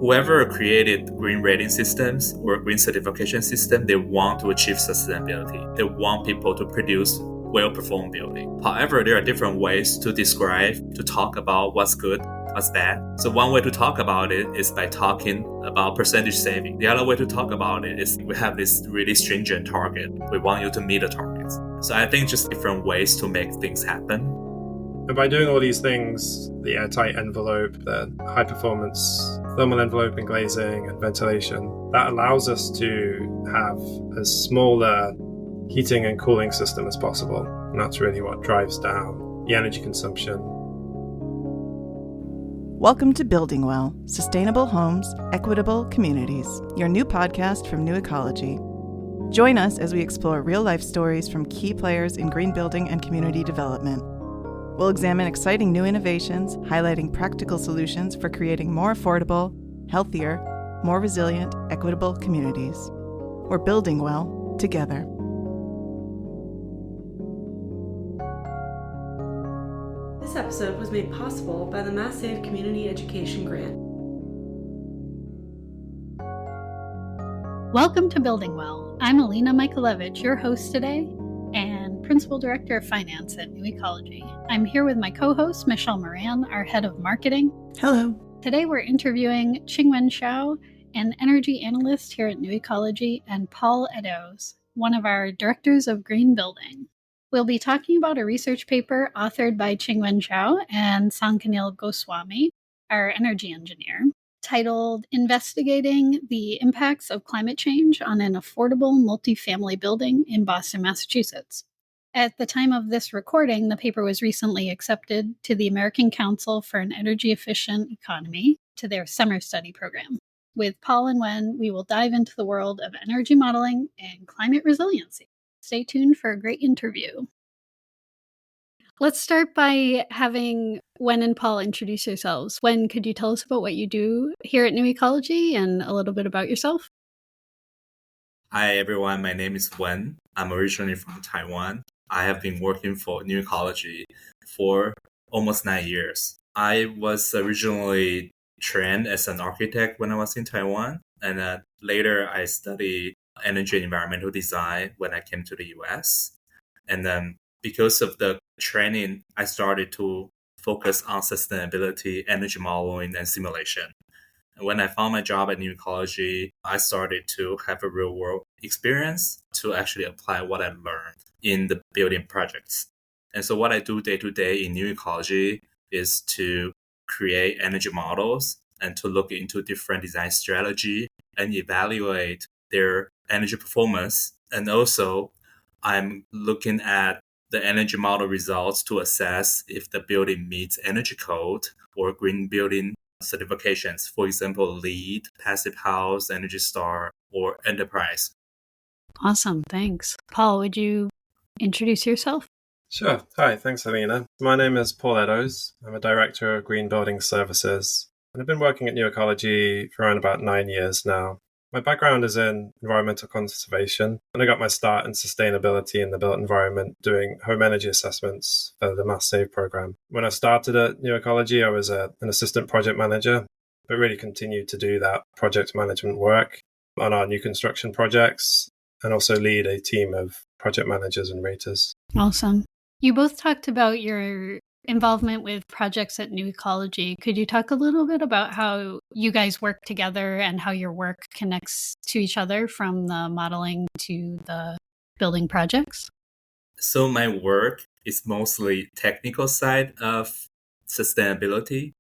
Whoever created green rating systems or green certification system, they want to achieve sustainability. They want people to produce well-performed building. However, there are different ways to describe, to talk about what's good, what's bad. So one way to talk about it is by talking about percentage saving. The other way to talk about it is we have this really stringent target. We want you to meet the targets. So I think just different ways to make things happen. And by doing all these things, the airtight envelope, the high performance thermal envelope and glazing and ventilation, that allows us to have as small a heating and cooling system as possible. And that's really what drives down the energy consumption. Welcome to Building Well, Sustainable Homes, Equitable Communities, your new podcast from New Ecology. Join us as we explore real-life stories from key players in green building and community development. We'll examine exciting new innovations, highlighting practical solutions for creating more affordable, healthier, more resilient, equitable communities. We're building well together. This episode was made possible by the Mass Save Community Education Grant. Welcome to Building Well. I'm Alina Michaelevich, your host today, and Principal Director of Finance at New Ecology. I'm here with my co-host, Michelle Moran, our Head of Marketing. Hello. Today we're interviewing Ching-Wen Hsiao, an energy analyst here at New Ecology, and Paul Eddowes, one of our Directors of Green Building. We'll be talking about a research paper authored by Ching-Wen Hsiao and Sankanil Goswami, our energy engineer, titled Investigating the Impacts of Climate Change on an Affordable Multifamily Building in Boston, Massachusetts. At the time of this recording, the paper was recently accepted to the American Council for an Energy Efficient Economy to their summer study program. With Paul and Wen, we will dive into the world of energy modeling and climate resiliency. Stay tuned for a great interview. Let's start by having Wen and Paul introduce yourselves. Wen, could you tell us about what you do here at New Ecology and a little bit about yourself? Hi everyone, my name is Wen. I'm originally from Taiwan. I have been working for New Ecology for almost 9 years. I was originally trained as an architect when I was in Taiwan, and later I studied energy and environmental design when I came to the US. And then because of the training, I started to focus on sustainability, energy modeling, and simulation. And when I found my job at New Ecology, I started to have a real world experience to actually apply what I learned in the building projects. And so what I do day to day in New Ecology is to create energy models and to look into different design strategy and evaluate their energy performance. And also, I'm looking at the energy model results to assess if the building meets energy code or green building certifications. For example, LEED, Passive House, Energy Star, or Enterprise. Awesome, thanks. Paul, would you introduce yourself? Sure. Hi, thanks, Alina. My name is Paul Eddowes. I'm a Director of Green Building Services, and I've been working at New Ecology for around about 9 years now. My background is in environmental conservation, and I got my start in sustainability in the built environment doing home energy assessments for the Mass Save program. When I started at New Ecology, I was an assistant project manager, but really continued to do that project management work on our new construction projects and also lead a team of project managers and raters. Awesome. You both talked about your involvement with projects at New Ecology. Could you talk a little bit about how you guys work together and how your work connects to each other from the modeling to the building projects? So my work is mostly technical side of sustainability.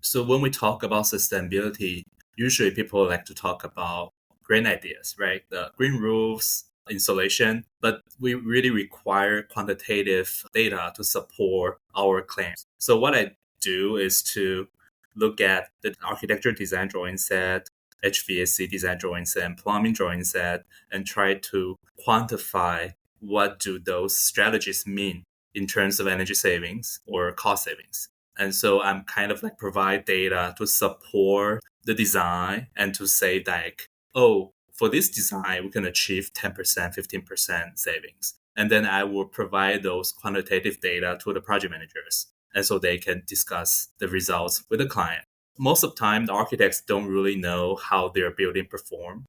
So when we talk about sustainability, usually people like to talk about green ideas, right? The green roofs, insulation, but we really require quantitative data to support our claims. So what I do is to look at the architecture design drawing set, HVAC design drawing set, and plumbing drawing set, and try to quantify what do those strategies mean in terms of energy savings or cost savings. And so I'm kind of like provide data to support the design and to say like, oh, for this design, we can achieve 10%, 15% savings. And then I will provide those quantitative data to the project managers. And so they can discuss the results with the client. most of the time, the architects don't really know how their building perform.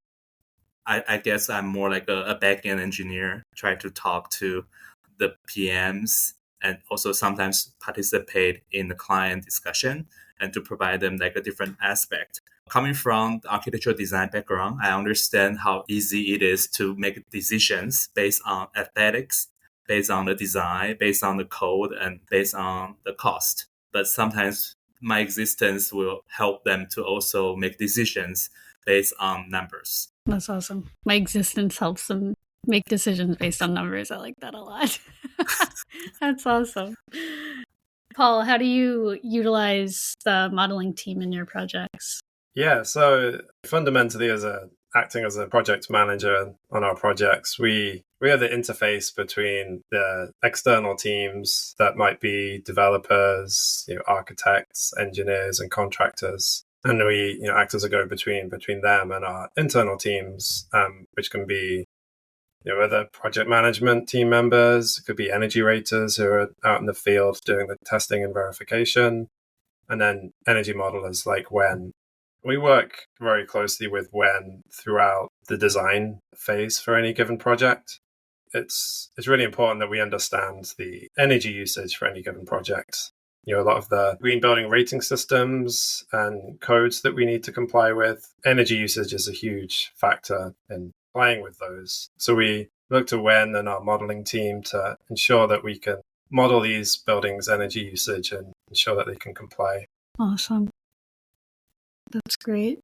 I guess I'm more like a back-end engineer, try to talk to the PMs and also sometimes participate in the client discussion and to provide them like a different aspect. Coming from the architectural design background, I understand how easy it is to make decisions based on aesthetics, based on the design, based on the code, and based on the cost. But sometimes my existence will help them to also make decisions based on numbers. That's awesome. My existence helps them make decisions based on numbers. I like that a lot. That's awesome. Paul, how do you utilize the modeling team in your projects? Yeah, so fundamentally, acting as a project manager on our projects, we are the interface between the external teams that might be developers, architects, engineers, and contractors. And we act as a go-between between them and our internal teams, which can be other project management team members. It could be energy raters who are out in the field doing the testing and verification, and then energy modelers like Wen. We work very closely with Wen throughout the design phase for any given project. It's really important that we understand the energy usage for any given project. A lot of the green building rating systems and codes that we need to comply with, energy usage is a huge factor in complying with those. So we look to Wen and our modeling team to ensure that we can model these buildings' energy usage and ensure that they can comply. Awesome. That's great.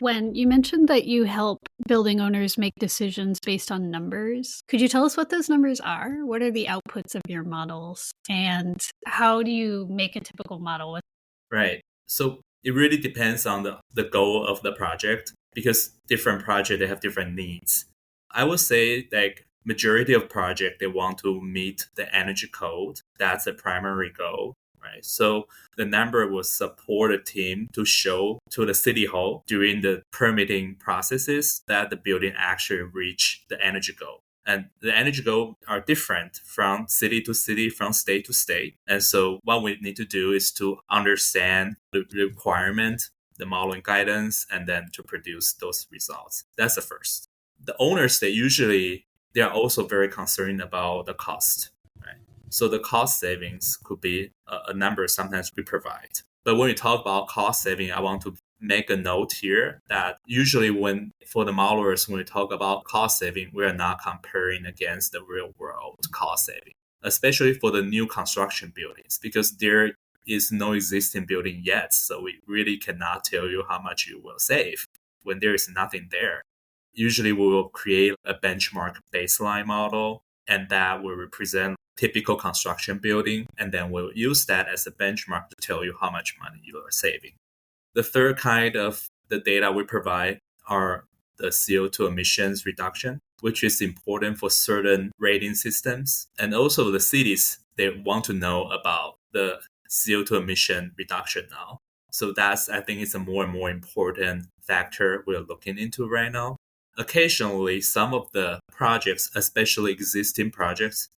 Wen, you mentioned that you help building owners make decisions based on numbers. Could you tell us what those numbers are? What are the outputs of your models? And how do you make a typical model? Right. So it really depends on the goal of the project because different projects, they have different needs. I would say like majority of projects, they want to meet the energy code. That's the primary goal. Right. So the number will support a team to show to the city hall during the permitting processes that the building actually reach the energy goal. And the energy goals are different from city to city, from state to state. And so what we need to do is to understand the requirement, the modeling guidance, and then to produce those results. That's the first. The owners, they are also very concerned about the cost. Right? So the cost savings could be a number sometimes we provide. But when we talk about cost saving, I want to make a note here that usually for the modelers, when we talk about cost saving, we are not comparing against the real world cost saving, especially for the new construction buildings, because there is no existing building yet. So we really cannot tell you how much you will save when there is nothing there. Usually we will create a benchmark baseline model, and that will represent typical construction building, and then we'll use that as a benchmark to tell you how much money you are saving. The third kind of the data we provide are the CO2 emissions reduction, which is important for certain rating systems. And also the cities, they want to know about the CO2 emission reduction now. So that's, I think, is a more and more important factor we're looking into right now. Occasionally, some of the projects, especially existing projects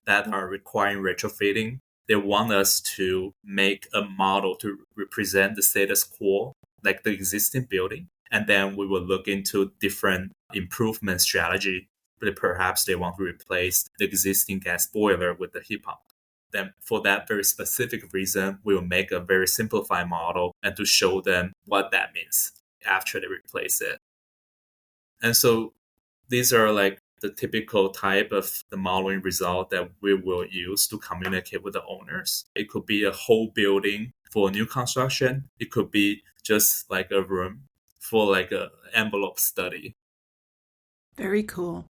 that are requiring retrofitting, they want us to make a model to represent the status quo, like the existing building. And then we will look into different improvement strategy. But perhaps they want to replace the existing gas boiler with the heat pump. Then for that very specific reason, we will make a very simplified model and to show them what that means after they replace it. And so these are like the typical type of the modeling result that we will use to communicate with the owners. It could be a whole building for new construction. It could be just like a room for like an envelope study. Very cool.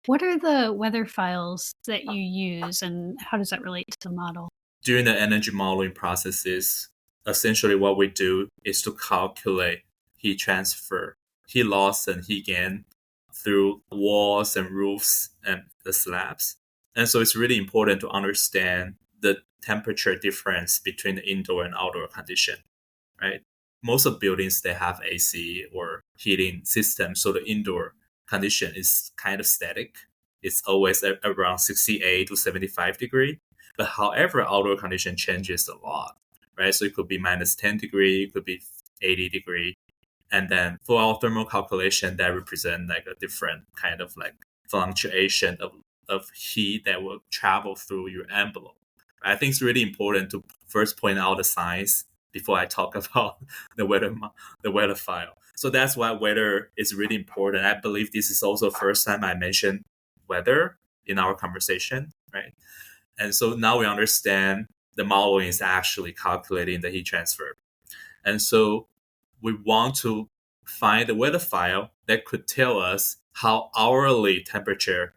What are the weather files that you use and how does that relate to the model? During the energy modeling processes, essentially what we do is to calculate heat transfer, heat loss and heat gain through walls and roofs and the slabs. And so it's really important to understand the temperature difference between the indoor and outdoor condition, right? Most of buildings, they have AC or heating system. So the indoor condition is kind of static. It's always around 68 to 75 degrees. But however, outdoor condition changes a lot. right? So it could be minus 10 degree, it could be 80 degree. And then for our thermal calculation, that represent like a different kind of like fluctuation of heat that will travel through your envelope. I think it's really important to first point out the science before I talk about the weather file. So that's why weather is really important. I believe this is also the first time I mentioned weather in our conversation, right? And so now we understand the modeling is actually calculating the heat transfer. And so we want to find the weather file that could tell us how hourly temperature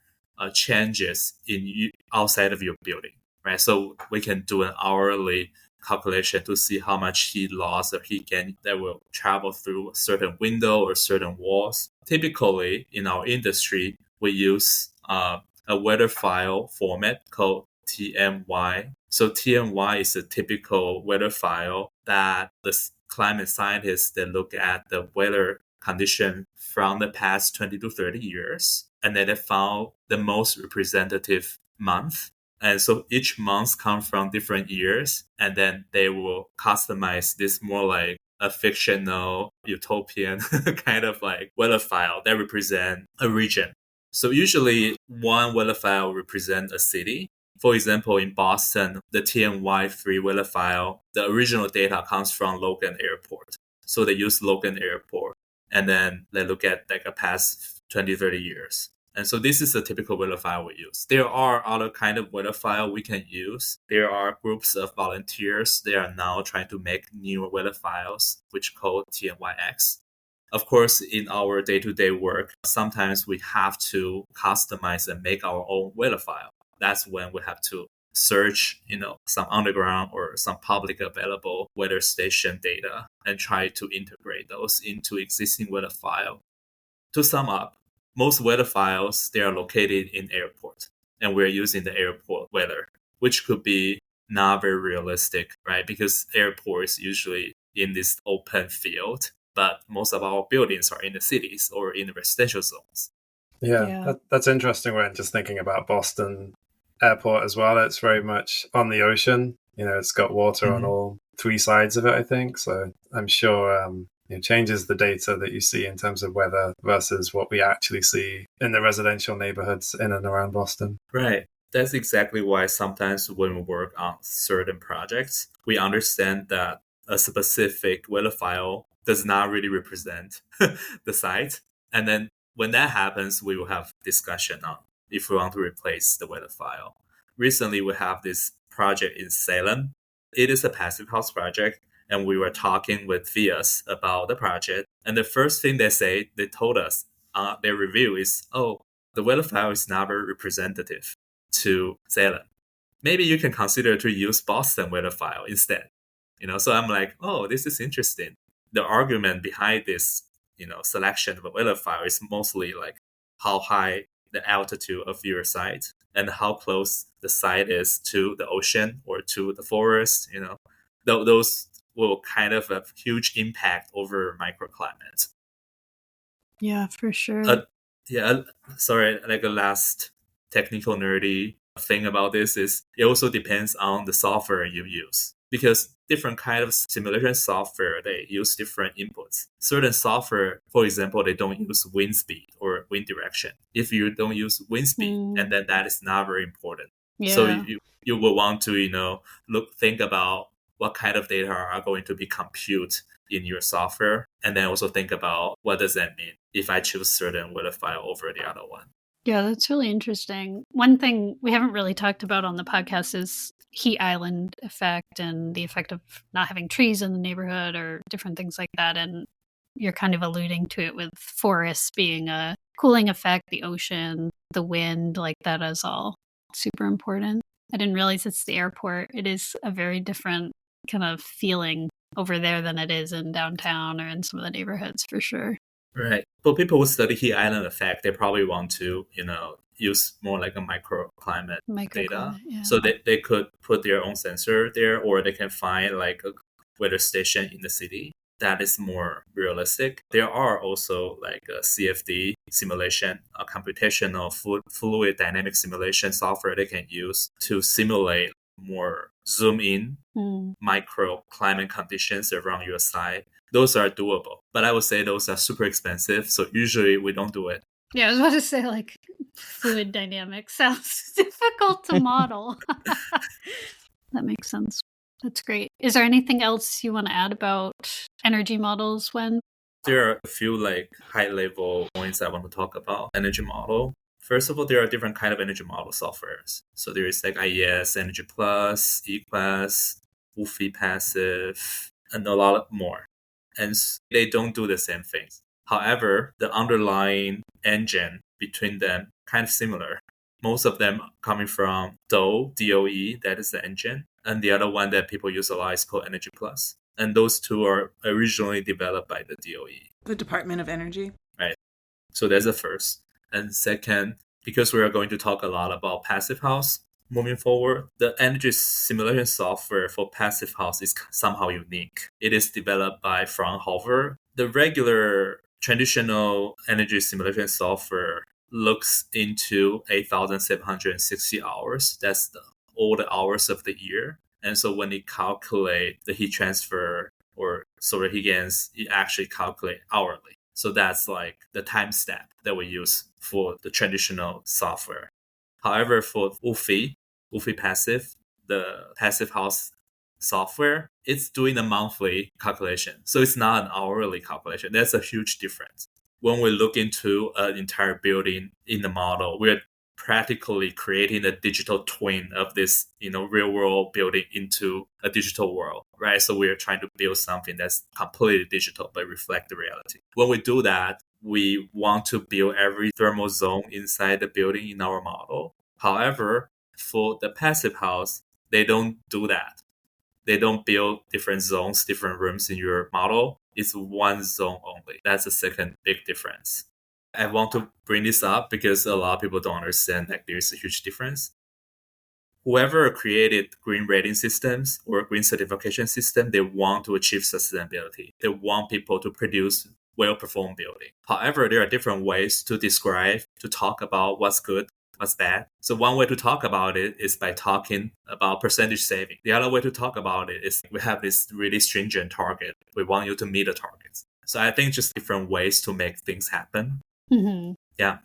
changes outside of your building, right? So we can do an hourly calculation to see how much heat loss or heat gain that will travel through a certain window or certain walls. Typically, in our industry, we use a weather file format called TMY. So TMY is a typical weather file that the climate scientists that look at the weather condition from the past 20 to 30 years, and then they found the most representative month. And so each month comes from different years, and then they will customize this more like a fictional utopian kind of like weather file that represent a region. So usually one weather file represents a city. For example, in Boston, the TMY3 weather file, the original data comes from Logan Airport. So they use Logan Airport, and then they look at like a past 20, 30 years. And so this is a typical weather file we use. There are other kind of weather file we can use. There are groups of volunteers. They are now trying to make new weather files, which called TMYX. Of course, in our day-to-day work, sometimes we have to customize and make our own weather file. That's when we have to search, some underground or some public available weather station data and try to integrate those into existing weather file. To sum up, most weather files, they are located in airport, and we're using the airport weather, which could be not very realistic, right? Because airport is usually in this open field, but most of our buildings are in the cities or in the residential zones. Yeah. That's interesting when just thinking about Boston Airport as well. It's very much on the ocean. It's got water on all three sides of it, I think. So I'm sure it changes the data that you see in terms of weather versus what we actually see in the residential neighborhoods in and around Boston. Right. That's exactly why sometimes when we work on certain projects, we understand that a specific weather file does not really represent the site. And then when that happens, we will have discussion on if we want to replace the weather file. Recently, we have this project in Salem. It is a passive house project, and we were talking with VIAS about the project. And the first thing they told us, their review is, the weather file is not very representative to Salem. Maybe you can consider to use Boston weather file instead. So I'm like, this is interesting. The argument behind this, selection of a weather file is mostly like how high the altitude of your site and how close the site is to the ocean or to the forest. Those will kind of have huge impact over microclimate. Yeah, for sure. Sorry, like a last technical nerdy thing about this is it also depends on the software you use, because different kind of simulation software, they use different inputs. Certain software, for example, they don't use wind speed or wind direction. If you don't use wind speed, and then that is not very important. Yeah. So you will want to think about what kind of data are going to be computed in your software, and then also think about what does that mean if I choose certain weather file over the other one. Yeah, that's really interesting. One thing we haven't really talked about on the podcast is heat island effect and the effect of not having trees in the neighborhood or different things like that. And you're kind of alluding to it with forests being a cooling effect, the ocean, the wind, like that is all super important. I didn't realize it's the airport. It is a very different kind of feeling over there than it is in downtown or in some of the neighborhoods for sure. Right. But people who study heat island effect, they probably want to, use more like a microclimate data. Yeah. So they could put their own sensor there, or they can find like a weather station in the city that is more realistic. There are also like a CFD simulation, a computational fluid dynamic simulation software they can use to simulate more zoom in microclimate conditions around your site. Those are doable, but I would say those are super expensive. So usually we don't do it. Yeah, I was about to say, like, fluid dynamics sounds difficult to model. That makes sense. That's great. Is there anything else you want to add about energy models, Wen? There are a few like high level points I want to talk about energy model. First of all, there are different kind of energy model softwares. So there is like IES, Energy Plus, eClass, Woofy Passive, and a lot more. And they don't do the same things. However, the underlying engine between them kind of similar. Most of them coming from DOE, that is the engine. And the other one that people use a lot is called Energy Plus. And those two are originally developed by the DOE. The Department of Energy. Right. So that's the first. And second, because we are going to talk a lot about Passive House moving forward, the energy simulation software for Passive House is somehow unique. It is developed by Fraunhofer. The regular traditional energy simulation software looks into 8,760 hours. That's all the hours of the year. And so when it calculates the heat transfer or solar heat gains, it actually calculates hourly. So that's like the time step that we use for the traditional software. However, for Woofy Passive, the Passive House software, it's doing a monthly calculation. So it's not an hourly calculation. That's a huge difference. When we look into an entire building in the model, we're practically creating a digital twin of this, real world building into a digital world, right? So we're trying to build something that's completely digital but reflect the reality. When we do that, we want to build every thermal zone inside the building in our model. However, for the Passive House, they don't do that. They don't build different zones, different rooms in your model. It's one zone only. That's the second big difference. I want to bring this up because a lot of people don't understand that there's a huge difference. Whoever created green rating systems or green certification system, they want to achieve sustainability. They want people to produce well-performed building. However, there are different ways to describe, to talk about what's good, what's bad. So one way to talk about it is by talking about percentage saving. The other way to talk about it is we have this really stringent target. We want you to meet the targets. So I think just different ways to make things happen. Mm-hmm. Yeah.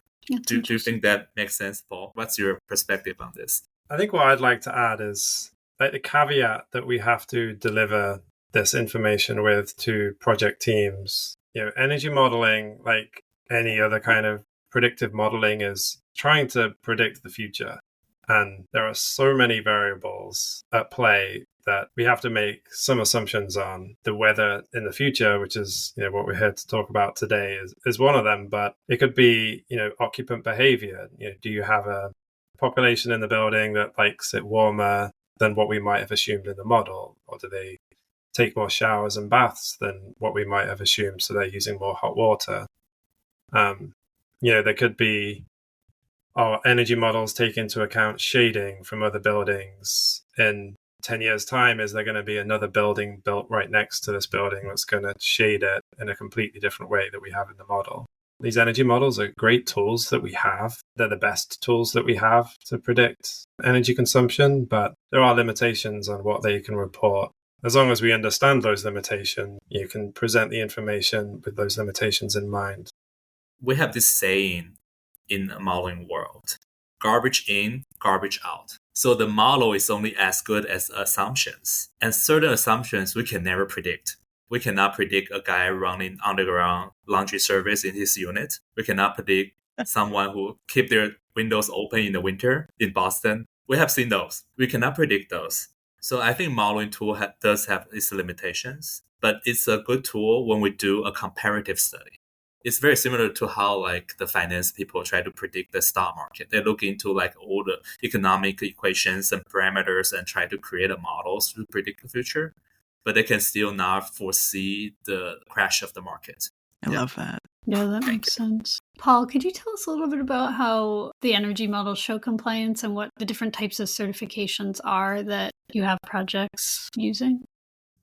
Do you think that makes sense, Paul? What's your perspective on this? I think what I'd like to add is like the caveat that we have to deliver this information with to project teams. Energy modeling, like any other kind of predictive modeling, is trying to predict the future. And there are so many variables at play that we have to make some assumptions on. The weather in the future, which is what we're here to talk about today, is one of them. But it could be occupant behavior. Do you have a population in the building that likes it warmer than what we might have assumed in the model, or do they take more showers and baths than what we might have assumed, so they're using more hot water? There could be our energy models take into account shading from other buildings. In 10 years' time, is there going to be another building built right next to this building that's going to shade it in a completely different way that we have in the model? These energy models are great tools that we have. They're the best tools that we have to predict energy consumption, but there are limitations on what they can report. As long as we understand those limitations, you can present the information with those limitations in mind. We have this saying in the modeling world: garbage in, garbage out. So the model is only as good as assumptions. And certain assumptions we can never predict. We cannot predict a guy running underground laundry service in his unit. We cannot predict someone who keep their windows open in the winter in Boston. We have seen those. We cannot predict those. So I think modeling tool does have its limitations, but it's a good tool when we do a comparative study. It's very similar to how like the finance people try to predict the stock market. They look into like all the economic equations and parameters and try to create a models to predict the future, but they can still not foresee the crash of the market. I love that. Yeah, that makes sense. Paul, could you tell us a little bit about how the energy models show compliance and what the different types of certifications are that you have projects using?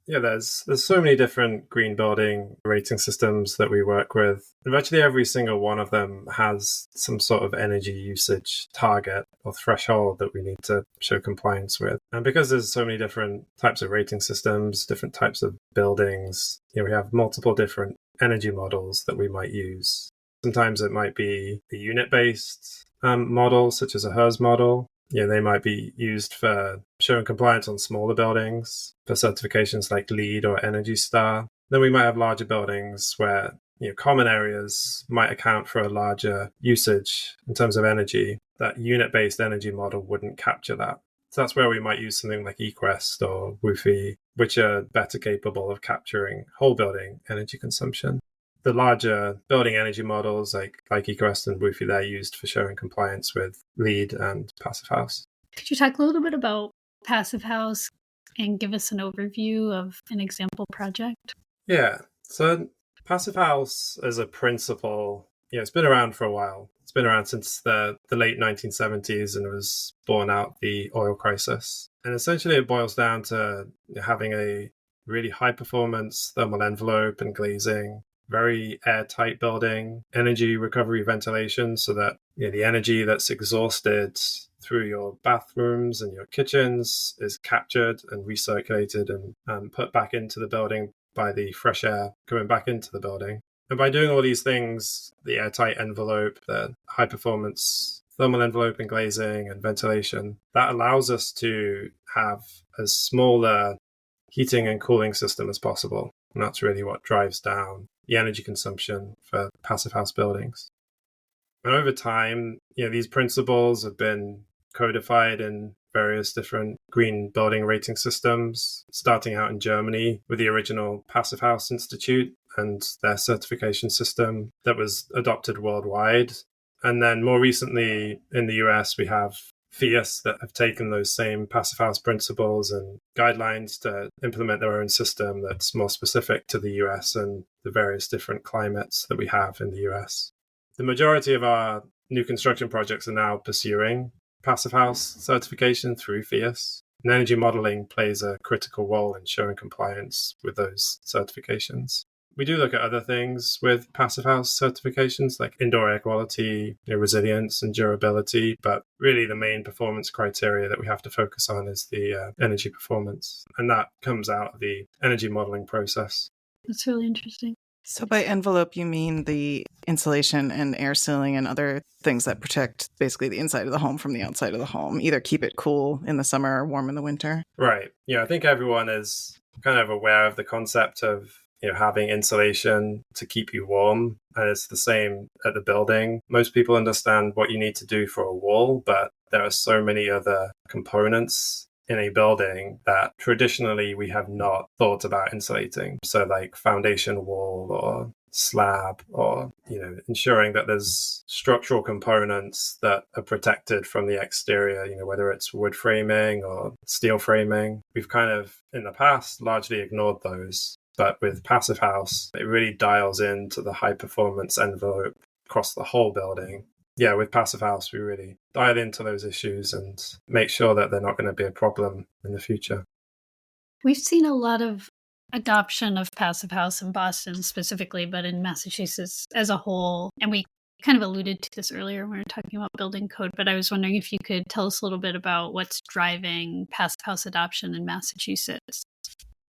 Yeah, there's so many different green building rating systems that we work with. And virtually every single one of them has some sort of energy usage target or threshold that we need to show compliance with. And because there's so many different types of rating systems, different types of buildings, we have multiple different energy models that we might use. Sometimes it might be a unit-based model, such as a HERS model. They might be used for showing compliance on smaller buildings, for certifications like LEED or Energy Star. Then we might have larger buildings where common areas might account for a larger usage in terms of energy. That unit-based energy model wouldn't capture that. So that's where we might use something like eQuest or WUFI, which are better capable of capturing whole building energy consumption. The larger building energy models like eQuest and WUFI, they're used for showing compliance with LEED and Passive House. Could you talk a little bit about Passive House and give us an overview of an example project? Yeah, so Passive House as a principle, it's been around for a while. It's been around since the late 1970s and was born out the oil crisis. And essentially it boils down to having a really high performance thermal envelope and glazing, very airtight building, energy recovery ventilation so that the energy that's exhausted through your bathrooms and your kitchens is captured and recirculated and put back into the building by the fresh air coming back into the building. And by doing all these things, the airtight envelope, the high performance thermal envelope and glazing and ventilation, that allows us to have as small a heating and cooling system as possible. And that's really what drives down the energy consumption for Passive House buildings. And over time, these principles have been codified in various different green building rating systems, starting out in Germany with the original Passive House Institute and their certification system that was adopted worldwide. And then more recently in the US, we have FIAS that have taken those same Passive House principles and guidelines to implement their own system that's more specific to the US and the various different climates that we have in the US. The majority of our new construction projects are now pursuing Passive House certification through FIAS. And energy modeling plays a critical role in showing compliance with those certifications. We do look at other things with Passive House certifications like indoor air quality, resilience and durability, but really the main performance criteria that we have to focus on is the energy performance. And that comes out of the energy modeling process. That's really interesting. So by envelope, you mean the insulation and air sealing and other things that protect basically the inside of the home from the outside of the home, either keep it cool in the summer or warm in the winter? Right. I think everyone is kind of aware of the concept of having insulation to keep you warm. And it's the same at the building. Most people understand what you need to do for a wall, but there are so many other components in a building that traditionally we have not thought about insulating. So like foundation wall or slab or, ensuring that there's structural components that are protected from the exterior, whether it's wood framing or steel framing. We've kind of, in the past, largely ignored those. But with Passive House, it really dials into the high performance envelope across the whole building. Yeah, with Passive House, we really dial into those issues and make sure that they're not going to be a problem in the future. We've seen a lot of adoption of Passive House in Boston specifically, but in Massachusetts as a whole. And we kind of alluded to this earlier when we were talking about building code, but I was wondering if you could tell us a little bit about what's driving Passive House adoption in Massachusetts.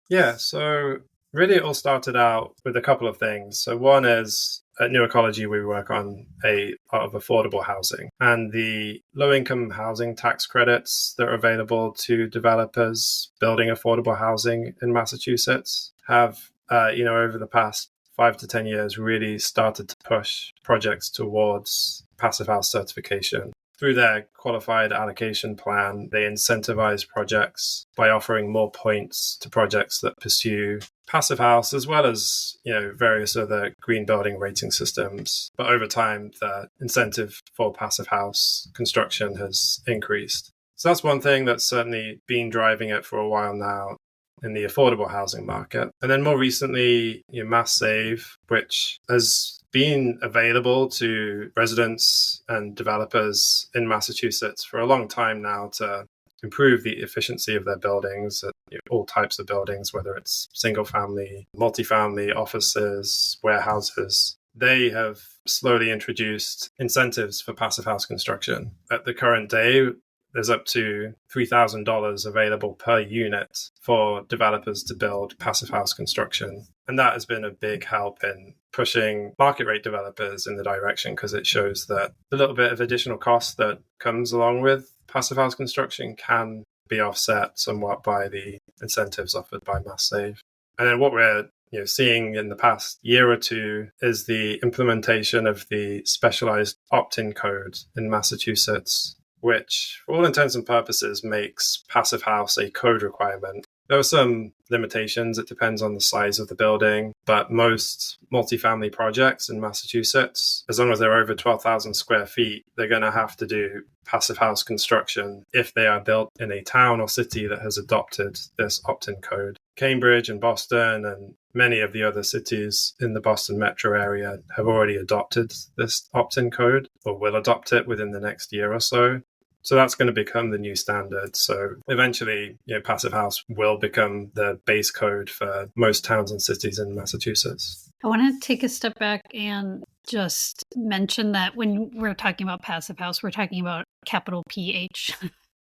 Yeah, so really it all started out with a couple of things. So one is at New Ecology, we work on a lot of affordable housing, and the low-income housing tax credits that are available to developers building affordable housing in Massachusetts have, over the past 5 to 10 years, really started to push projects towards Passive House certification. Through their qualified allocation plan, they incentivize projects by offering more points to projects that pursue Passive House, as well as various other green building rating systems. But over time, the incentive for Passive House construction has increased. So that's one thing that's certainly been driving it for a while now in the affordable housing market. And then more recently, Mass Save, which has been available to residents and developers in Massachusetts for a long time now to improve the efficiency of their buildings, all types of buildings, whether it's single family, multifamily, offices, warehouses. They have slowly introduced incentives for passive house construction. At the current day, there's up to $3,000 available per unit for developers to build passive house construction. And that has been a big help in pushing market rate developers in the direction, because it shows that the little bit of additional cost that comes along with passive house construction can be offset somewhat by the incentives offered by MassSave. And then what we're seeing in the past year or two is the implementation of the specialized opt-in code in Massachusetts, which, for all intents and purposes, makes passive house a code requirement. There are some limitations. It depends on the size of the building, but most multifamily projects in Massachusetts, as long as they're over 12,000 square feet, they're going to have to do passive house construction if they are built in a town or city that has adopted this opt-in code. Cambridge and Boston and many of the other cities in the Boston metro area have already adopted this opt-in code, or will adopt it within the next year or so. So that's going to become the new standard. So eventually, passive house will become the base code for most towns and cities in Massachusetts. I want to take a step back and just mention that when we're talking about passive house, we're talking about capital PH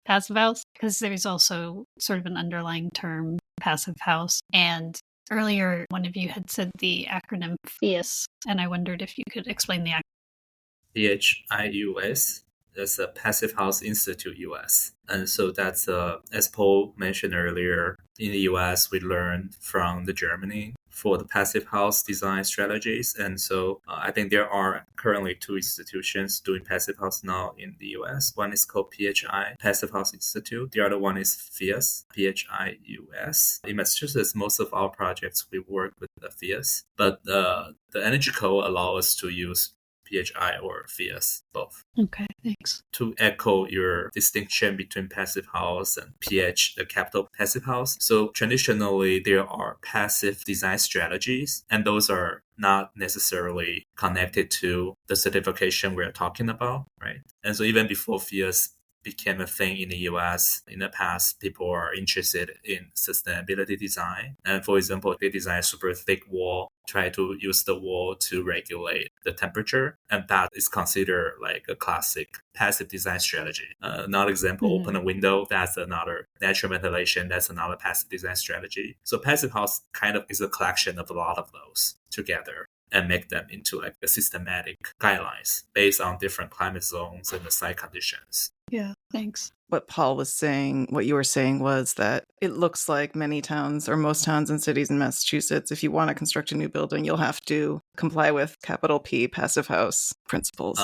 passive house, because there's also sort of an underlying term, passive house. And earlier, one of you had said the acronym PHIUS, and I wondered if you could explain the acronym. PHIUS. That's a Passive House Institute US. And so that's, as Paul mentioned earlier, in the US, we learned from the Germany for the passive house design strategies. And so I think there are currently 2 institutions doing passive house now in the US. One is called PHI, Passive House Institute. The other one is PHIUS, PHIUS. In Massachusetts, most of our projects, we work with the PHIUS. But the Energy Code allows us to use PHI or PHIUS, both. Okay, thanks. To echo your distinction between passive house and PH, the capital passive house. So traditionally, there are passive design strategies, and those are not necessarily connected to the certification we're talking about, right? And so even before PHIUS became a thing in the US, in the past, people are interested in sustainability design. And for example, they design a super thick wall, try to use the wall to regulate the temperature. And that is considered like a classic passive design strategy. Another example, open a window, that's another natural ventilation, that's another passive design strategy. So passive house kind of is a collection of a lot of those together and make them into like a systematic guidelines based on different climate zones and the site conditions. Yeah, thanks. What Paul was saying, what you were saying was that it looks like many towns or most towns and cities in Massachusetts, if you want to construct a new building, you'll have to comply with capital P passive house principles.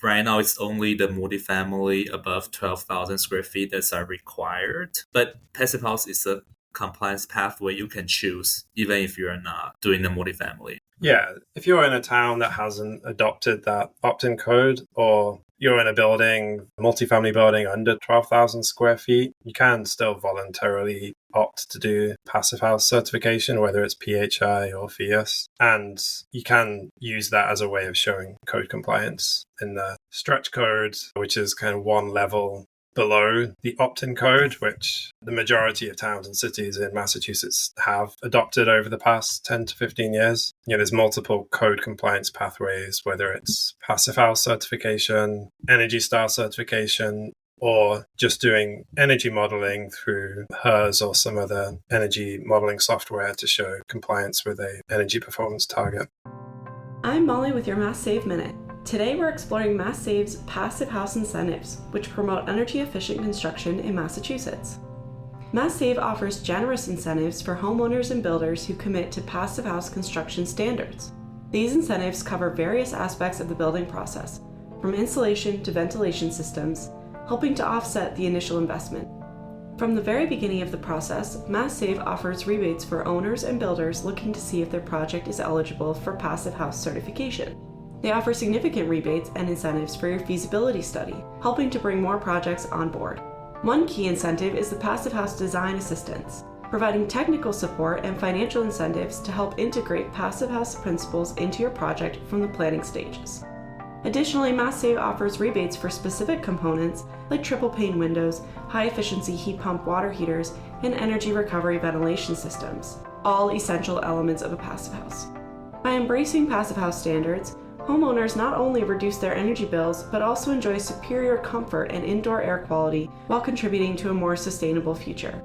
Right now, it's only the multifamily above 12,000 square feet that are required. But passive house is a compliance pathway you can choose, even if you're not doing the multifamily. Yeah, if you're in a town that hasn't adopted that opt-in code, or you're in a building, multifamily building under 12,000 square feet, you can still voluntarily opt to do passive house certification, whether it's PHI or PHIUS. And you can use that as a way of showing code compliance in the stretch code, which is kind of one level below the opt-in code, which the majority of towns and cities in Massachusetts have adopted over the past 10 to 15 years. There's multiple code compliance pathways, whether it's passive house certification, Energy Star certification, or just doing energy modeling through HERS or some other energy modeling software to show compliance with a energy performance target. I'm Molly with your MassSave Minute. Today we're exploring MassSave's passive house incentives, which promote energy-efficient construction in Massachusetts. MassSave offers generous incentives for homeowners and builders who commit to passive house construction standards. These incentives cover various aspects of the building process, from insulation to ventilation systems, helping to offset the initial investment. From the very beginning of the process, MassSave offers rebates for owners and builders looking to see if their project is eligible for passive house certification. They offer significant rebates and incentives for your feasibility study, helping to bring more projects on board. One key incentive is the Passive House Design Assistance, providing technical support and financial incentives to help integrate passive house principles into your project from the planning stages. Additionally, MassSave offers rebates for specific components like triple pane windows, high-efficiency heat pump water heaters, and energy recovery ventilation systems, all essential elements of a passive house. By embracing passive house standards, homeowners not only reduce their energy bills, but also enjoy superior comfort and indoor air quality while contributing to a more sustainable future.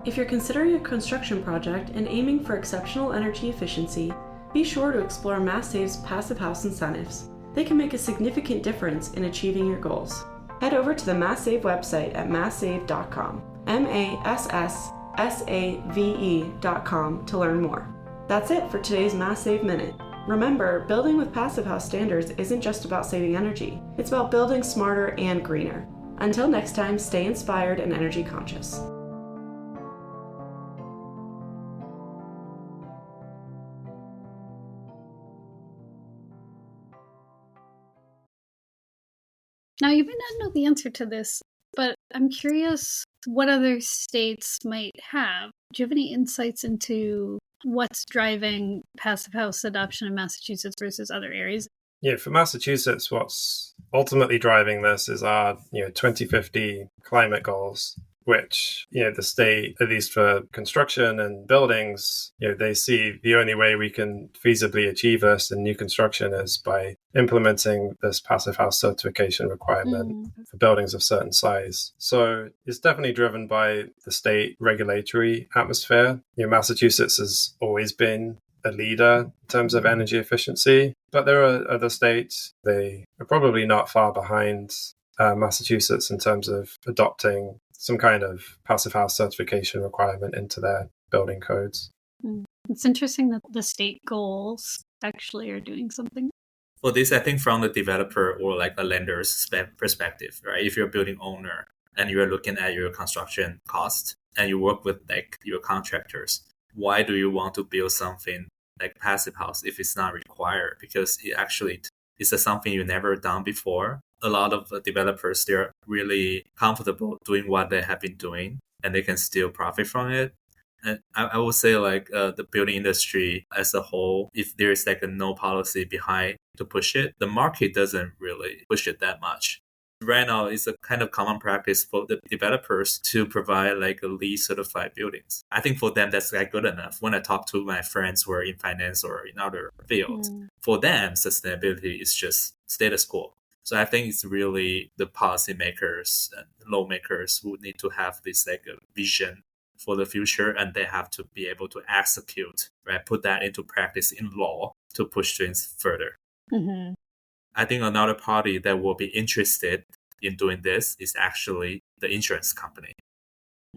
If you're considering a construction project and aiming for exceptional energy efficiency, be sure to explore MassSave's passive house incentives. They can make a significant difference in achieving your goals. Head over to the MassSave website at masssave.com, MassSave.com, to learn more. That's it for today's MassSave Minute. Remember, building with passive house standards isn't just about saving energy. It's about building smarter and greener. Until next time, stay inspired and energy conscious. Now, you might not know the answer to this, but I'm curious what other states might have. Do you have any insights into what's driving passive house adoption in Massachusetts versus other areas? Yeah, for Massachusetts, what's ultimately driving this is our 2050 climate goals, which the state, at least for construction and buildings, they see the only way we can feasibly achieve this in new construction is by implementing this passive house certification requirement for buildings of certain size. So it's definitely driven by the state regulatory atmosphere. Massachusetts has always been a leader in terms of energy efficiency, but there are other states, they are probably not far behind Massachusetts in terms of adopting some kind of passive house certification requirement into their building codes. It's interesting that the state goals actually are doing something. For this, I think from the developer or like a lender's perspective, right? If you're a building owner and you're looking at your construction cost and you work with like your contractors, why do you want to build something like passive house if it's not required? Because it actually is something you've never done before. A lot of developers, they're really comfortable doing what they have been doing and they can still profit from it. And I would say like the building industry as a whole, if there's like a no policy behind to push it, the market doesn't really push it that much. Right now, it's a kind of common practice for the developers to provide like a LEED certified buildings. I think for them, that's like good enough. When I talk to my friends who are in finance or in other fields, for them, sustainability is just status quo. So I think it's really the policymakers and lawmakers who need to have this like a vision for the future, and they have to be able to execute, right? Put that into practice in law to push things further. I think another party that will be interested in doing this is actually the insurance company.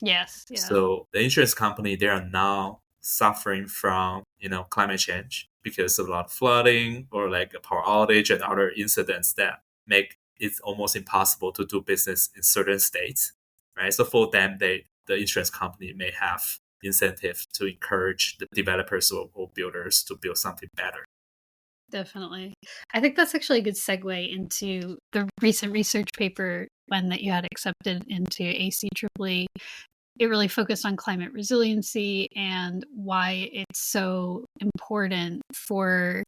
Yes. Yeah. So the insurance company, they are now suffering from, climate change because of a lot of flooding or like a power outage and other incidents that make it almost impossible to do business in certain states, right? So for them, the insurance company may have incentive to encourage the developers or builders to build something better. Definitely. I think that's actually a good segue into the recent research paper, one that you had accepted into ACEEE. It really focused on climate resiliency and why it's so important for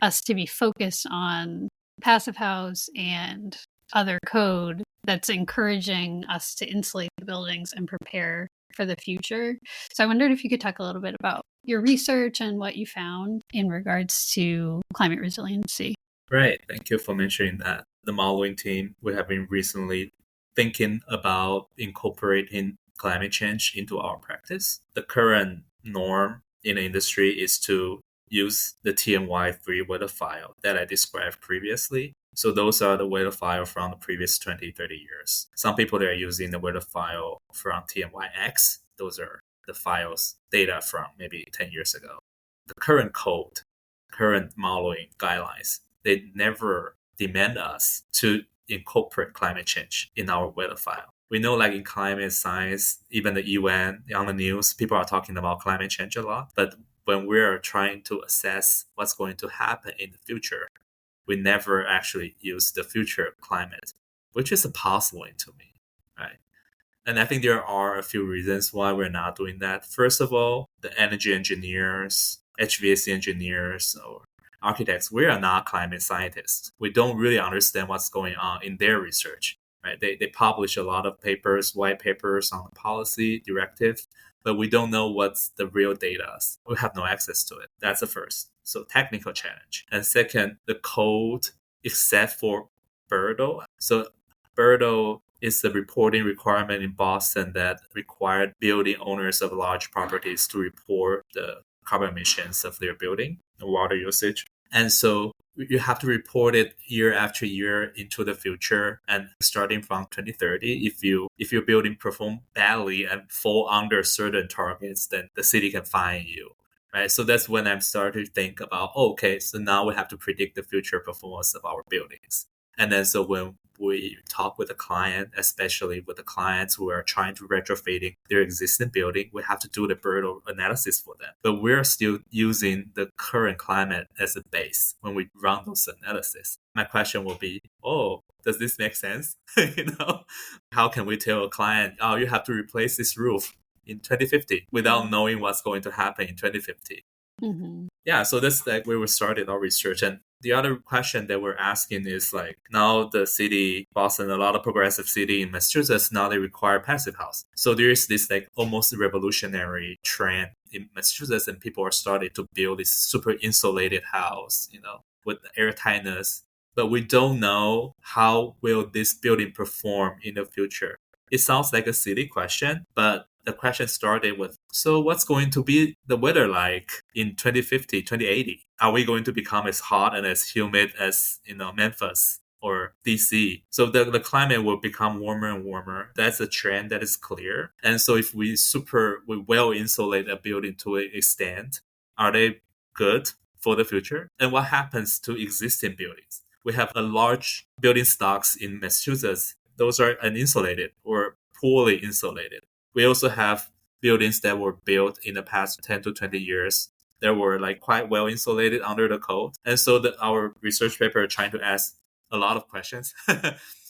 us to be focused on passive house and other code that's encouraging us to insulate the buildings and prepare for the future. So I wondered if you could talk a little bit about your research and what you found in regards to climate resiliency. Right. Thank you for mentioning that. The modeling team, we have been recently thinking about incorporating climate change into our practice. The current norm in the industry is to use the TMY3 weather file that I described previously. So those are the weather file from the previous 20, 30 years. Some people, they're using the weather file from TMYX. Those are the files, data from maybe 10 years ago. The current code, current modeling guidelines, they never demand us to incorporate climate change in our weather file. We know like in climate science, even the UN, on the news, people are talking about climate change a lot. But when we're trying to assess what's going to happen in the future, we never actually use the future climate, which is puzzling to me, right? And I think there are a few reasons why we're not doing that. First of all, the energy engineers, HVAC engineers, or architects, we are not climate scientists. We don't really understand what's going on in their research. Right? They publish a lot of papers, white papers on policy, directives, but we don't know what's the real data. We have no access to it. That's the first. So technical challenge. And second, the code, except for BERDO. So BERDO is the reporting requirement in Boston that required building owners of large properties to report the carbon emissions of their building and water usage. And so you have to report it year after year into the future. And starting from 2030, if your building perform badly and fall under certain targets, then the city can fine you. Right. So that's when I'm starting to think about, okay, so now we have to predict the future performance of our buildings. And then so when we talk with the client, especially with the clients who are trying to retrofitting their existing building, we have to do the BERDO analysis for them. But we're still using the current climate as a base when we run those analysis. My question will be, does this make sense? How can we tell a client, you have to replace this roof in 2050 without knowing what's going to happen in 2050? Mm-hmm. Yeah, so that's like where we started our research. And the other question that we're asking is like, now the city, Boston, a lot of progressive city in Massachusetts, now they require passive house. So there is this like almost revolutionary trend in Massachusetts, and people are starting to build this super insulated house, with air tightness. But we don't know how will this building perform in the future. It sounds like a silly question, but the question started with, so what's going to be the weather like in 2050, 2080? Are we going to become as hot and as humid as, Memphis or DC? So the climate will become warmer and warmer. That's a trend that is clear. And so if we well insulate a building to an extent, are they good for the future? And what happens to existing buildings? We have a large building stocks in Massachusetts. Those are uninsulated or poorly insulated. We also have buildings that were built in the past 10 to 20 years that were like quite well insulated under the code. And so our research paper are trying to ask a lot of questions.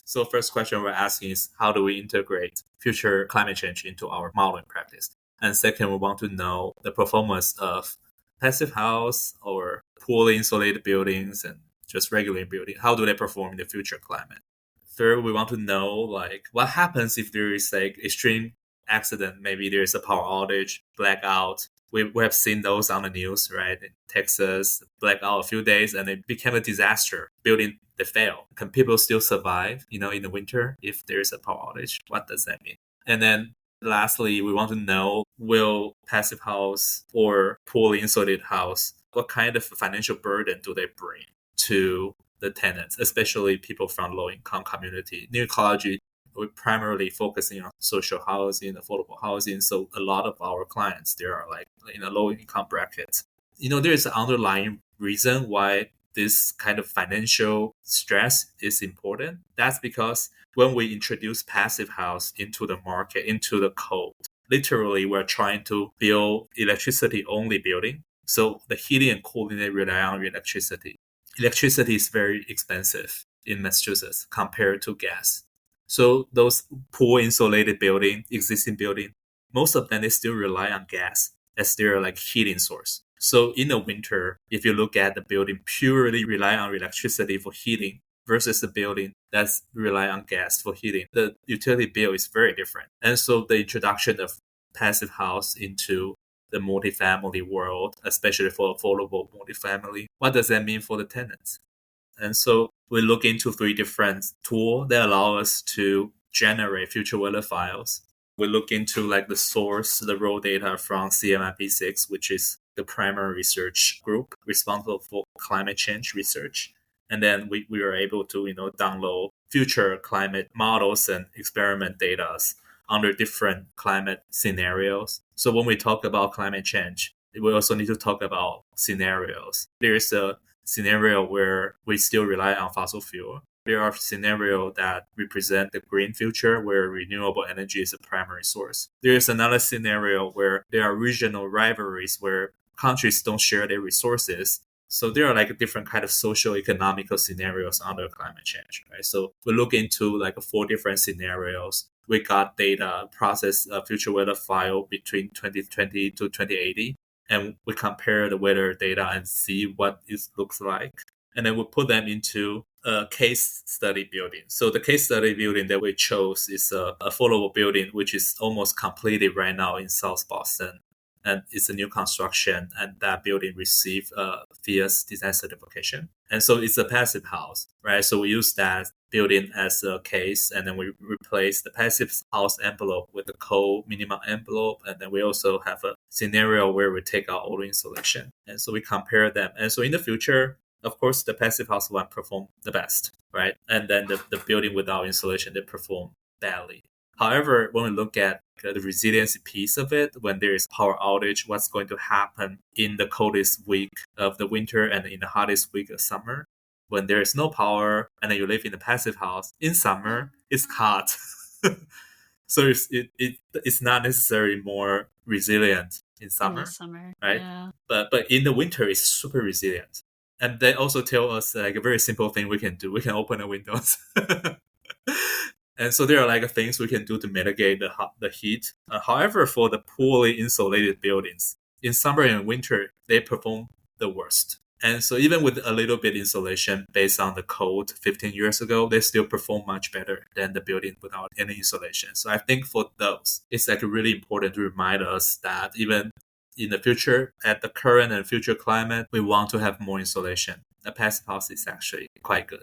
So first question we're asking is, how do we integrate future climate change into our modeling practice? And second, we want to know the performance of passive house or poorly insulated buildings and just regular building. How do they perform in the future climate? Third, we want to know like what happens if there is like extreme accident. Maybe there's a power outage, blackout. We have seen those on the news, right? In Texas, blackout a few days and it became a disaster. Building that failed. Can people still survive, in the winter if there's a power outage? What does that mean? And then lastly, we want to know, will passive house or poorly insulated house, what kind of financial burden do they bring to the tenants, especially people from low-income community? New ecology, we're primarily focusing on social housing, affordable housing. So a lot of our clients, they are like in a low-income bracket. There's an underlying reason why this kind of financial stress is important. That's because when we introduce passive house into the market, into the code, literally we're trying to build electricity-only building. So the heating and cooling, they rely on electricity. Electricity is very expensive in Massachusetts compared to gas. So those poor insulated existing building, most of them, they still rely on gas as their like heating source. So in the winter, if you look at the building purely rely on electricity for heating versus the building that's rely on gas for heating, the utility bill is very different. And so the introduction of passive house into the multifamily world, especially for affordable multifamily, what does that mean for the tenants? And so we look into 3 different tools that allow us to generate future weather files. We look into like the source, the raw data from CMIP6, which is the primary research group responsible for climate change research. And then we were able to, download future climate models and experiment data under different climate scenarios. So when we talk about climate change, we also need to talk about scenarios. There is a scenario where we still rely on fossil fuel. There are scenarios that represent the green future where renewable energy is a primary source. There is another scenario where there are regional rivalries where countries don't share their resources. So there are like different kind of social economical scenarios under climate change, right? So we look into like 4 different scenarios. We got data, process a future weather file between 2020 to 2080. and we compare the weather data and see what it looks like. And then we put them into a case study building. So the case study building that we chose is a affordable building, which is almost completed right now in South Boston. And it's a new construction, and that building received a FIAS design certification. And so it's a passive house, right? So we use that building as a case, and then we replace the passive house envelope with the cold minimum envelope. And then we also have a scenario where we take out all the insulation. And so we compare them. And so in the future, of course, the passive house one perform the best, right? And then the building without insulation, they perform badly. However, when we look at the resiliency piece of it, when there is power outage, what's going to happen in the coldest week of the winter and in the hottest week of summer? When there is no power and then you live in a passive house, in summer, it's hot. So it's not necessarily more resilient in summer, right? Yeah. But in the winter, it's super resilient. And they also tell us like a very simple thing we can do. We can open the windows. And so there are like things we can do to mitigate the heat. However, for the poorly insulated buildings, in summer and winter, they perform the worst. And so even with a little bit insulation based on the code 15 years ago, they still perform much better than the building without any insulation. So I think for those, it's like really important to remind us that even in the future, at the current and future climate, we want to have more insulation. A passive house is actually quite good.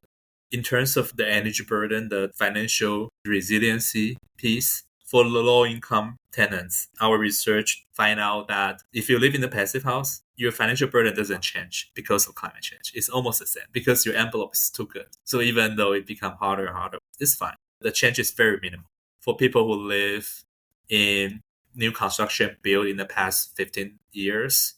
In terms of the energy burden, the financial resiliency piece, for the low-income tenants, our research find out that if you live in a passive house, your financial burden doesn't change because of climate change. It's almost the same because your envelope is too good. So even though it becomes harder and harder, it's fine. The change is very minimal. For people who live in new construction built in the past 15 years,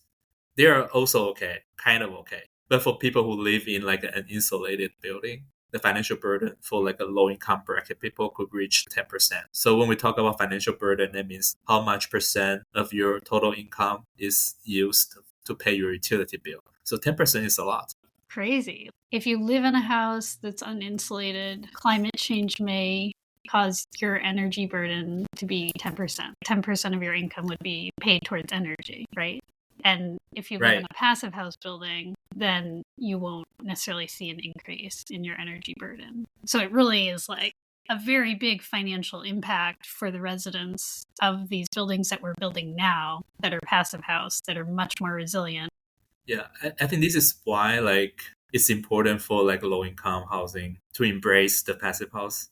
they are also okay, kind of okay. But for people who live in like an insulated building, the financial burden for like a low income bracket people could reach 10%. So when we talk about financial burden, that means how much percent of your total income is used to pay your utility bill. So 10% is a lot. Crazy. If you live in a house that's uninsulated, climate change may cause your energy burden to be 10%. 10% of your income would be paid towards energy, right? And if you live in a passive house building, then you won't necessarily see an increase in your energy burden. So it really is like a very big financial impact for the residents of these buildings that we're building now that are passive house, that are much more resilient. Yeah, I think this is why like it's important for like low income housing to embrace the passive house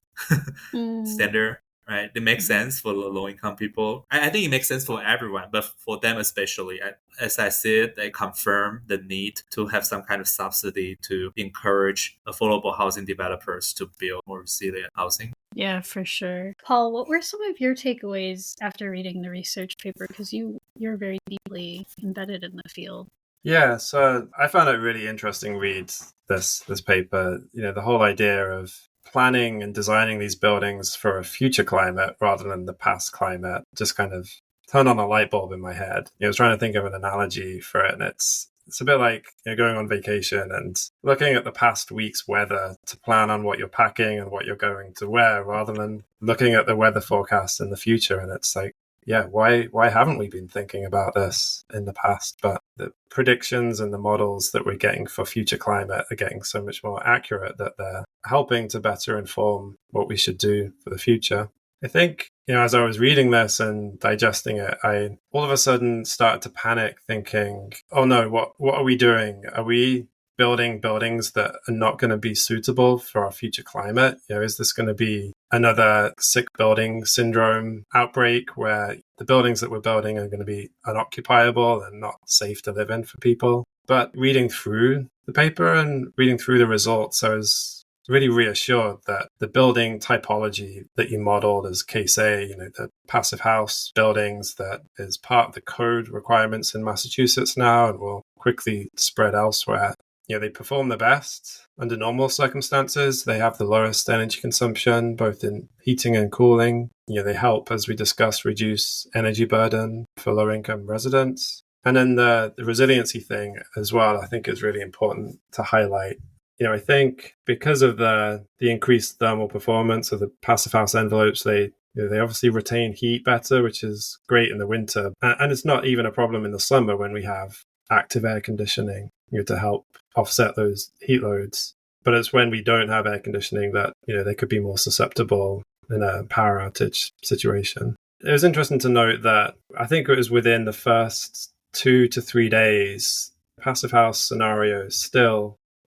standard. Right, it makes sense for low-income people. I think it makes sense for everyone, but for them especially, as I said, they confirm the need to have some kind of subsidy to encourage affordable housing developers to build more resilient housing. Yeah, for sure. Paul, what were some of your takeaways after reading the research paper? Because you're very deeply embedded in the field. Yeah, so I found it really interesting read this paper. You know, the whole idea of planning and designing these buildings for a future climate rather than the past climate just kind of turned on a light bulb in my head. I was trying to think of an analogy for it, and it's a bit like going on vacation and looking at the past week's weather to plan on what you're packing and what you're going to wear, rather than looking at the weather forecast in the future. And it's like, yeah, why haven't we been thinking about this in the past? But the predictions and the models that we're getting for future climate are getting so much more accurate that they're helping to better inform what we should do for the future. I think, as I was reading this and digesting it, I all of a sudden started to panic thinking, oh no, what are we doing? Are we building buildings that are not going to be suitable for our future climate? Is this going to be another sick building syndrome outbreak where the buildings that we're building are going to be unoccupiable and not safe to live in for people? But reading through the paper and reading through the results, I was really reassured that the building typology that you modeled as case A, the passive house buildings that is part of the code requirements in Massachusetts now and will quickly spread elsewhere, they perform the best under normal circumstances. They have the lowest energy consumption, both in heating and cooling. They help, as we discussed, reduce energy burden for low-income residents. And then the resiliency thing as well, I think is really important to highlight. I think because of the increased thermal performance of the passive house envelopes, they They obviously retain heat better, which is great in the winter. And it's not even a problem in the summer when we have active air conditioning to help offset those heat loads. But it's when we don't have air conditioning that, they could be more susceptible in a power outage situation. It was interesting to note that I think it was within the first 2 to 3 days, passive house scenarios still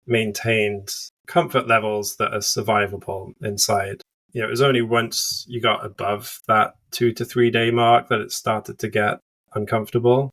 maintained comfort levels that are survivable inside. It was only once you got above that 2 to 3 day mark that it started to get uncomfortable.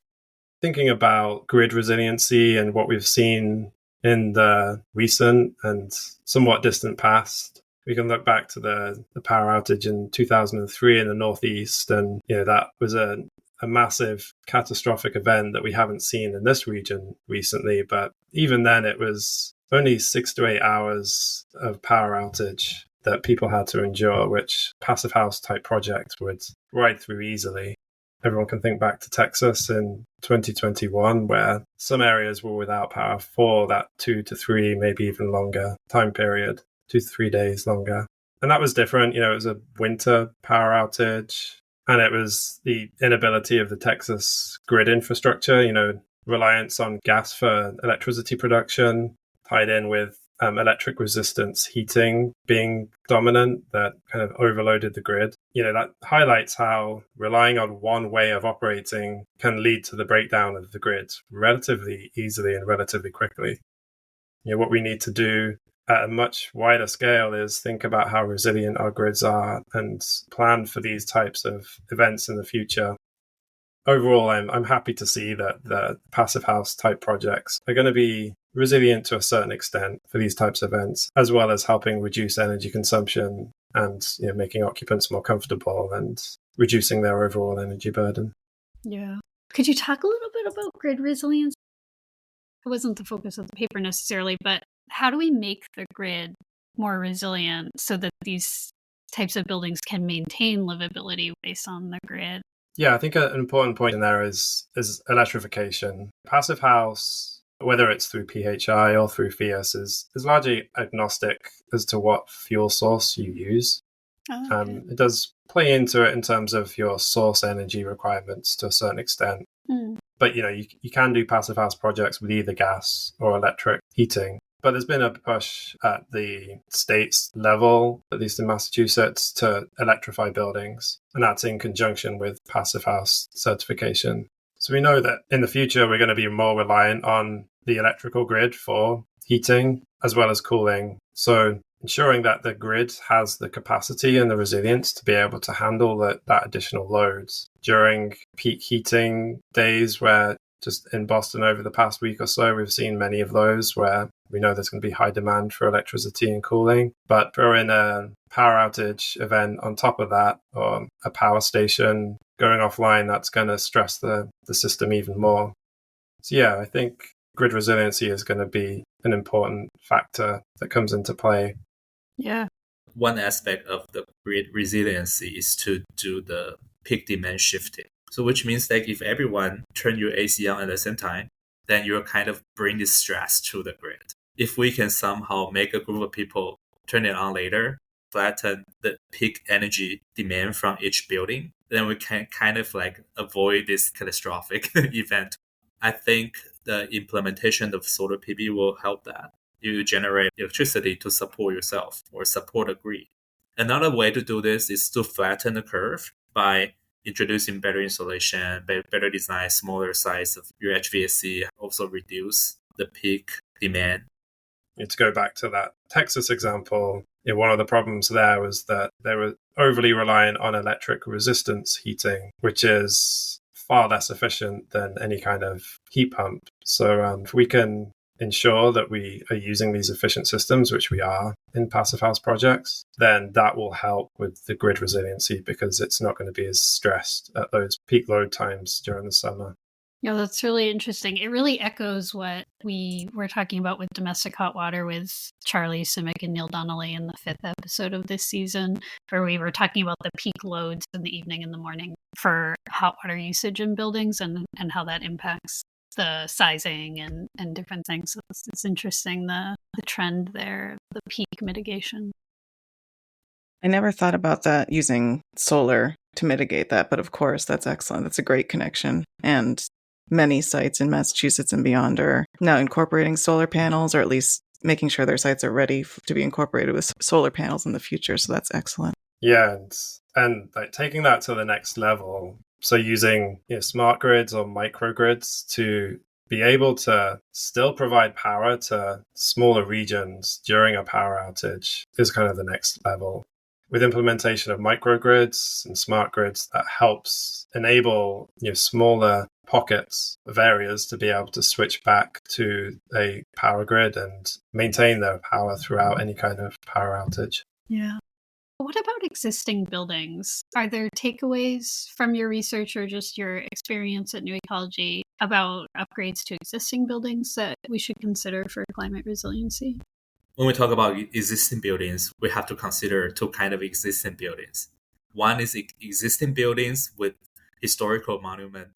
Thinking about grid resiliency and what we've seen in the recent and somewhat distant past, we can look back to the power outage in 2003 in the Northeast, and that was a massive catastrophic event that we haven't seen in this region recently. But even then, it was only 6 to 8 hours of power outage that people had to endure, which passive house type projects would ride through easily. Everyone can think back to Texas in 2021, where some areas were without power for that 2 to 3, maybe even longer time period, 2 to 3 days longer. And that was different. It was a winter power outage, and it was the inability of the Texas grid infrastructure, reliance on gas for electricity production, tied in with electric resistance heating being dominant, that kind of overloaded the grid. That highlights how relying on one way of operating can lead to the breakdown of the grid relatively easily and relatively quickly. What we need to do at a much wider scale is think about how resilient our grids are and plan for these types of events in the future. Overall, I'm happy to see that the passive house type projects are going to be resilient to a certain extent for these types of events, as well as helping reduce energy consumption and making occupants more comfortable and reducing their overall energy burden. Yeah. Could you talk a little bit about grid resilience? It wasn't the focus of the paper necessarily, but how do we make the grid more resilient so that these types of buildings can maintain livability based on the grid? Yeah, I think an important point in there is electrification. Passive house, whether it's through PHI or through FIAS, is largely agnostic as to what fuel source you use. Oh, okay. It does play into it in terms of your source energy requirements to a certain extent. But, you can do passive house projects with either gas or electric heating. But there's been a push at the state's level, at least in Massachusetts, to electrify buildings. And that's in conjunction with passive house certification. So we know that in the future, we're going to be more reliant on the electrical grid for heating as well as cooling. So ensuring that the grid has the capacity and the resilience to be able to handle that additional loads during peak heating days, where just in Boston over the past week or so, we've seen many of those where we know there's going to be high demand for electricity and cooling. But throw in a power outage event on top of that, or a power station going offline, that's going to stress the system even more. So yeah, I think grid resiliency is going to be an important factor that comes into play. Yeah. One aspect of the grid resiliency is to do the peak demand shifting. So which means that if everyone turn your AC on at the same time, then you're kind of bringing this stress to the grid. If we can somehow make a group of people turn it on later, flatten the peak energy demand from each building, then we can kind of avoid this catastrophic event. I think the implementation of solar PV will help that. You generate electricity to support yourself or support a grid. Another way to do this is to flatten the curve by introducing better insulation, better design, smaller size of your HVAC, also reduce the peak demand. To go back to that Texas example, one of the problems there was that they were overly reliant on electric resistance heating, which is far less efficient than any kind of heat pump. So if we can ensure that we are using these efficient systems, which we are in passive house projects, then that will help with the grid resiliency, because it's not going to be as stressed at those peak load times during the summer. Yeah, that's really interesting. It really echoes what we were talking about with domestic hot water with Charlie Simic and Neil Donnelly in the 5th episode of this season, where we were talking about the peak loads in the evening and the morning for hot water usage in buildings and how that impacts the sizing and different things. So it's interesting, the trend there, the peak mitigation. I never thought about that using solar to mitigate that, but of course, that's excellent. That's a great connection. And many sites in Massachusetts and beyond are now incorporating solar panels, or at least making sure their sites are ready to be incorporated with solar panels in the future. So that's excellent. Yeah, and like taking that to the next level. So using smart grids or microgrids to be able to still provide power to smaller regions during a power outage is kind of the next level. With implementation of microgrids and smart grids, that helps enable smaller pockets of areas to be able to switch back to a power grid and maintain their power throughout any kind of power outage. Yeah. What about existing buildings? Are there takeaways from your research or just your experience at New Ecology about upgrades to existing buildings that we should consider for climate resiliency? When we talk about existing buildings, we have to consider two kinds of existing buildings. One is existing buildings with historical monument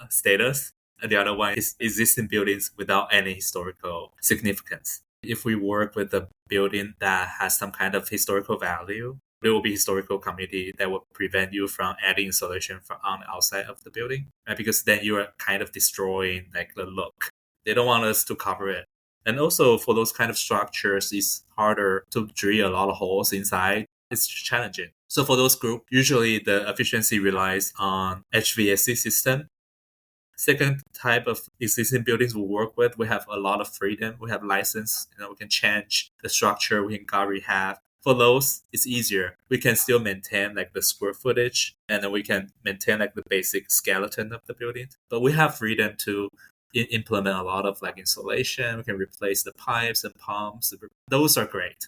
status, and the other one is existing buildings without any historical significance. If we work with a building that has some kind of historical value, there will be historical committee that will prevent you from adding insulation from on the outside of the building, right? Because then you are kind of destroying like the look. They don't want us to cover it. And also for those kind of structures, it's harder to drill a lot of holes inside. It's challenging. So for those groups, usually the efficiency relies on HVAC system. Second type of existing buildings we work with, we have a lot of freedom. We have license. We can change the structure. We can gut rehab. For those, it's easier. We can still maintain like the square footage, and then we can maintain like the basic skeleton of the building. But we have freedom to implement a lot of like insulation. We can replace the pipes and pumps. Those are great.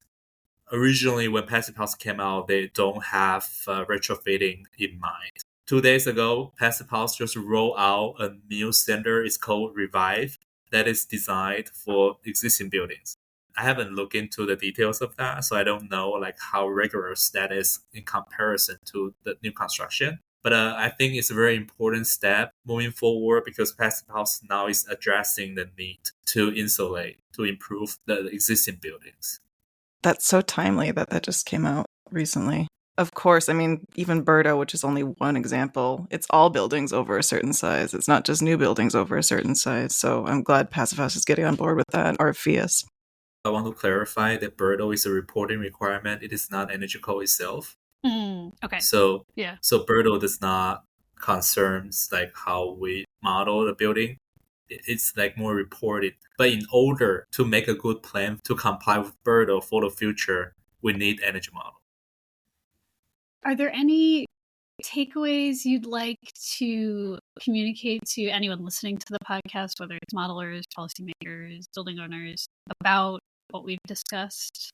Originally, when passive house came out, they don't have retrofitting in mind. 2 days ago, Passive House just rolled out a new standard. It's called Revive, that is designed for existing buildings. I haven't looked into the details of that, so I don't know like how rigorous that is in comparison to the new construction. But I think it's a very important step moving forward because Passive House now is addressing the need to insulate, to improve the existing buildings. That's so timely that just came out recently. Of course, I mean, even Berto, which is only one example, it's all buildings over a certain size. It's not just new buildings over a certain size. So I'm glad Passive House is getting on board with that, or FIAS. I want to clarify that Berto is a reporting requirement. It is not Energy Code itself. Okay. So Berto does not concerns like how we model the building. It's like more reported. But in order to make a good plan to comply with Berto for the future, we need energy model. Are there any takeaways you'd like to communicate to anyone listening to the podcast, whether it's modelers, policymakers, building owners, about what we've discussed?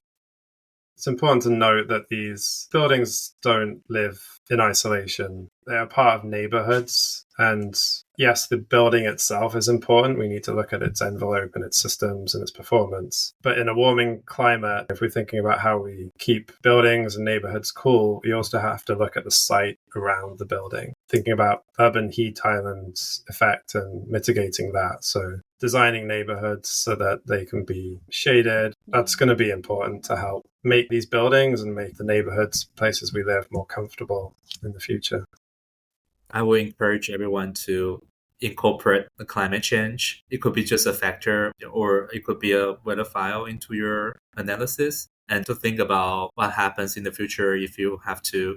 It's important to note that these buildings don't live in isolation. They are part of neighborhoods. And yes, the building itself is important. We need to look at its envelope and its systems and its performance. But in a warming climate, if we're thinking about how we keep buildings and neighborhoods cool, we also have to look at the site around the building, thinking about urban heat islands effect and mitigating that. So designing neighborhoods so that they can be shaded, that's going to be important to help make these buildings and make the neighborhoods, places we live, more comfortable in the future. I will encourage everyone to incorporate the climate change. It could be just a factor, or it could be a weather file into your analysis, and to think about what happens in the future if you have to,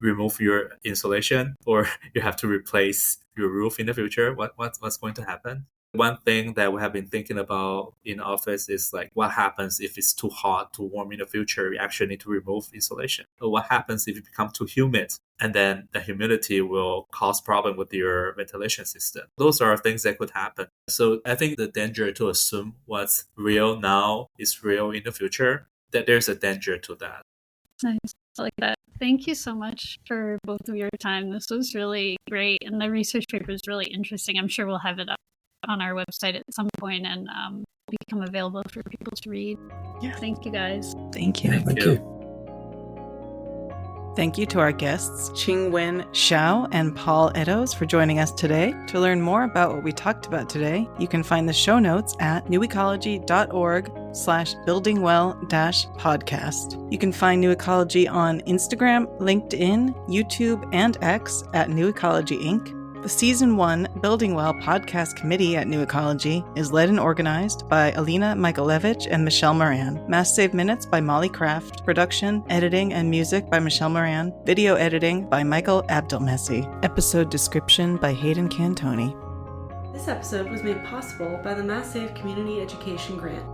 remove your insulation or you have to replace your roof in the future. What's going to happen? One thing that we have been thinking about in office is like what happens if it's too hot, too warm in the future, we actually need to remove insulation. Or what happens if it becomes too humid and then the humidity will cause problem with your ventilation system. Those are things that could happen. So I think the danger to assume what's real now is real in the future, that there's a danger to that. Nice. I like that. Thank you so much for both of your time. This was really great. And the research paper is really interesting. I'm sure we'll have it up on our website at some point and become available for people to read. Yeah. Thank you guys. Thank you. Thank you. Thank you to our guests, Ching-Wen, Hsiao, and Paul Eddowes for joining us today. To learn more about what we talked about today, you can find the show notes at newecology.org/buildingwell-podcast. You can find New Ecology on Instagram, LinkedIn, YouTube, and X at New Ecology Inc. The Season 1 Building Well podcast committee at New Ecology is led and organized by Alina Michaelevich and Michelle Moran. Mass Save Minutes by Molly Kraft. Production, editing, and music by Michelle Moran. Video editing by Michael Abdelmessi. Episode description by Hayden Cantoni. This episode was made possible by the Mass Save Community Education Grant.